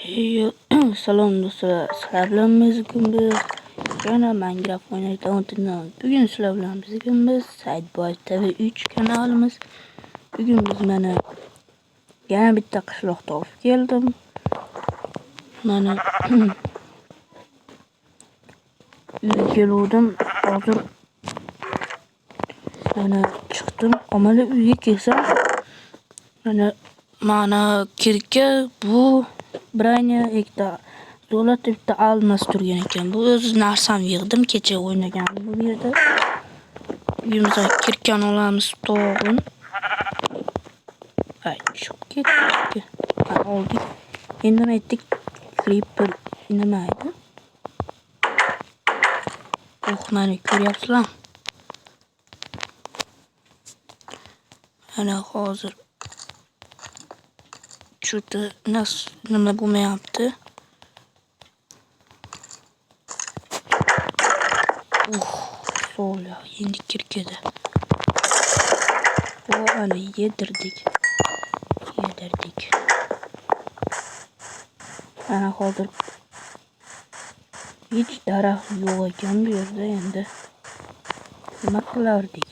Hey, salom do'stlar, sizlar bilan biz yana Minecraft o'ynaydigan o'tinaman. Bugun sizlar bilan biz Sideboy TV3 kanalimiz. Bugun biz mana yana bitta qishloqqa olib keldim. Mana uyga keldim. Hozir mana chiqdim. Amali uyga kelsam mana kirka bu Branya ikkita zolot bitta almas turgan ekan. Bu o'z narsam yig'dim kecha o'ynagandim bu yerda. Uyimizga kirkan olamiz to'g'ri. Ay, chiqib ketdi. Oldik. Endi aytdik creeper inamaydi. Mana ko'ryapsizlar. Ana hozir juda nima bo'lmayapti. Sol ya, endi kirkada. Ana yedirdik. Ana hozir hiç daraxt yo'q ekan bu yerda, endi nima qilardik?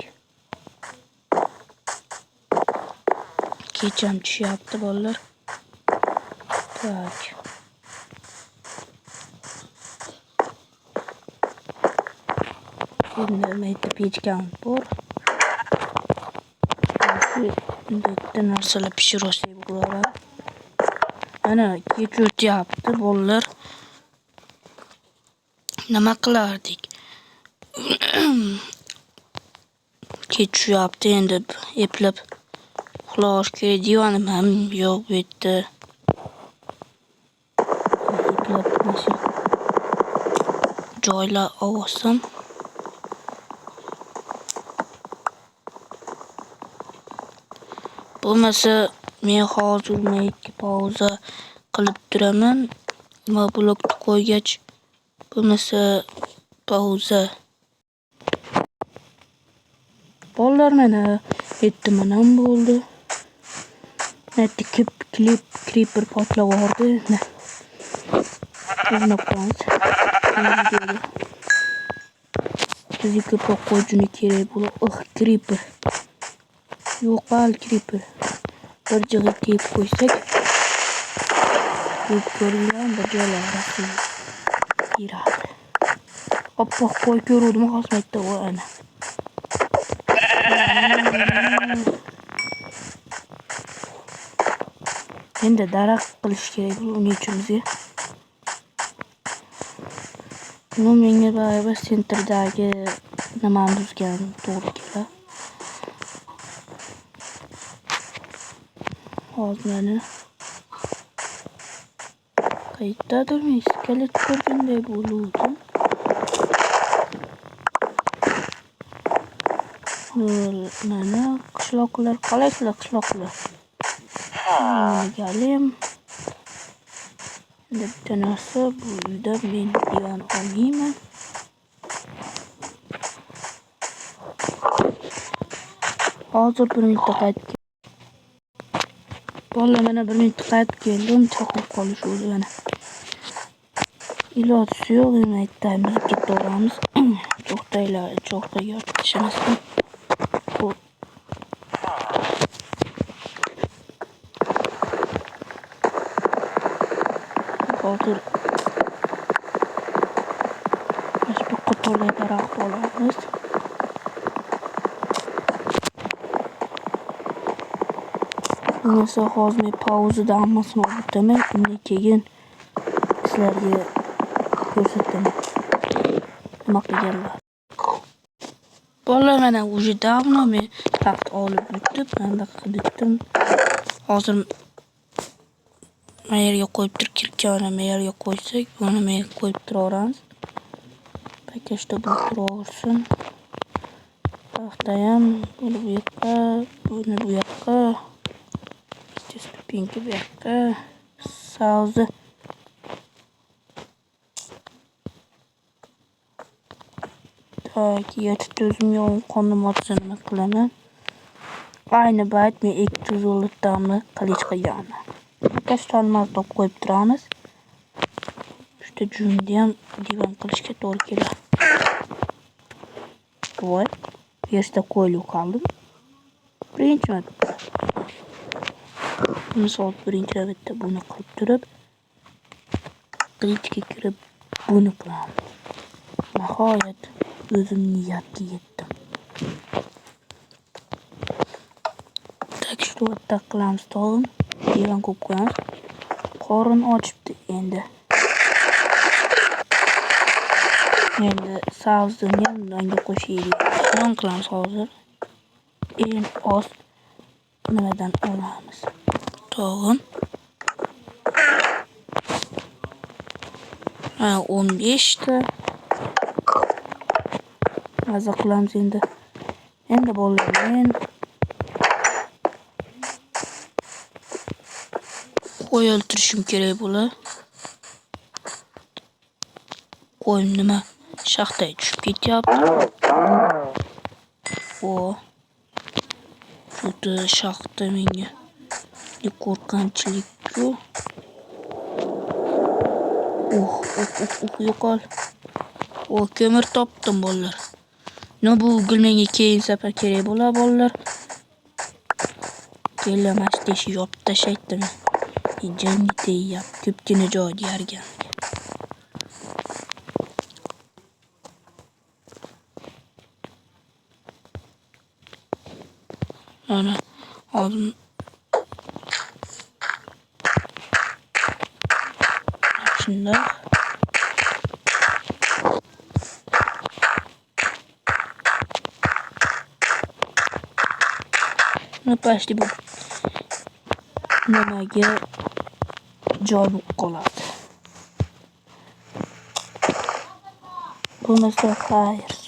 Kecham tushyapti bolalar. Tak. Endi mayda pechkam bor. Bitta narsalar pishirsak bo'ladi. Ana kech o'tyapti bolalar. Nima qilardik? Kech tushyapti, endi eplab uxlash kerak. Diyonim ham yo'q bu yerda. Eplab nasib joylar olsam. Bo'lmasa men hozir mayga pauza qilib turaman. Nima blokni qo'ygach, bo'lmasa pauza. Bolalar mana yetti manam bo'ldi. Netdi creeper portlab yubordi. Buni qo'yamiz. Bizga ko'proq qo'yjuni kerak bo'ladi. Creeper. Yo'qol creeper. Bir joyga tepib qo'ysak, ko'rgan bir joylarga yiradi. Oppoq qo'y ko'ruvdim hozirda ana. Endi daraxt qilish kerak uning uchun bizga. Buni menga baribir sentrdagi nimani buzgan to'g'ri keladi. Hozir mana qayerdadir men iskelet ko'rganday bo'ldim. Mana qishloqlar, qalaysizlar qishloqlar? Galim. Bitta narsa bu uyda men divan olmayman. Hozir bir minutda qaytib keldim. Bolalar mana bir minutda qaytib keldim. Chaqirib qolishdi mana. Iloji yo'q, men aytamiz ketaveramiz. To'xtanglar, cho'qqa yotishimiz. Hozir bu qatorda daraxt olamiz. Bo'lmasa hozir men pauzada hammasini olib o'taman, undan keyin sizlarga ko'rsataman nima qilganlar. Bolalar mana уже давно men taxt olib o'tib, mana qildim. Hozir yerga qo'yib turib kirkani yerga qo'ysak, buni men qo'yib turaveramiz. Pakashda bu turaversin. Taxtayam buni bu yoqqa, buni bu yoqqa. Stupinki bu yoqqa. Sauzi. Tak, yetib o'zim yo'q qonni nima qilaman. Ayni bayt men 200 dollardan qilich qilganman. Kashtanlar top qo'yib turamiz. juda junda ham divan qilishga to'g'ri keladi. Voy, yerda qo'yilib qoldim. Birinchi marta. Misol birinchi navbatda buni qilib turib, qilichga kirib buni qilaman. Nihoyat o'zim niyatga yetdim. Tak shu yerda qilamiz tog'im. Divan ko'p qo'yamiz. Qorin ochibdi endi. Endi savzni ham unga qo'shaylik. Non qilamiz hozir. Eng oz nimadan olamiz? Tog'im. 15 ta. Maza qilamiz endi. Endi bolalar, men qo'y o'ltirishim kerak bo'lar. Qo'yim nima shaxtaga tushib ketyapti. Juda shaxta menga qo'rqinchli-ku. Yo'qol. Ko'mir topdim bolalar. Bu gul menga keyin safar kerak bo'ladi bolalar. Kellar mana shu teshik yopib tashlaydi. Jonni deyapti, ko'pgina joyda yargan. Mana hozir shunda pasti bu nimaga joy bo'lib qoladi. Bo'lmasa xayr.